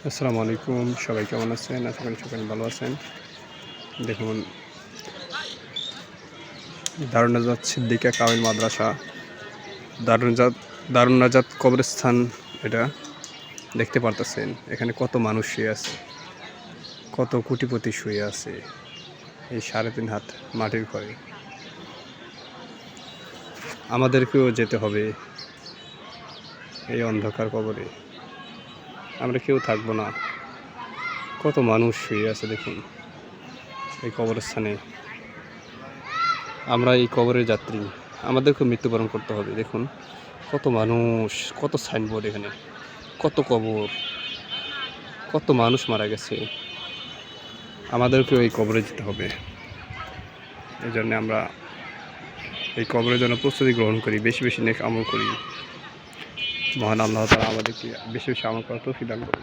আসসালামু আলাইকুম, সবাই কেমন আছেন? আশা করি সবাই ভালো আছেন। দেখুন, দারুন নাজাত সিদ্দিকা কামিল মাদ্রাসা, দারুন নাজাত কবরস্থান। এটা দেখতে পারতেছেন, এখানে কত মানুষ শুয়ে আছে, কত কোটিপতি শুয়ে আছে এই 3.5 হাত মাটির ঘরে। আমাদেরকেও যেতে হবে এই অন্ধকার কবরে, আমরা কেউ থাকবো না। কত মানুষ শুয়ে আছে দেখুন এই কবরস্থানে। আমরা এই কবরের যাত্রী, আমাদেরকে মৃত্যুবরণ করতে হবে। দেখুন কত মানুষ, কত সাইনবোর্ড, এখানে কত কবর, কত মানুষ মারা গেছে। আমাদেরকেও এই কবরে যেতে হবে। এই জন্য আমরা এই কবরের জন্য প্রস্তুতি গ্রহণ করি, বেশি বেশি নেক আমল করি। মহান আল্লাহ তাআলা আমাদেরকে বেশি বেশি আমল করার তৌফিক দান করুন।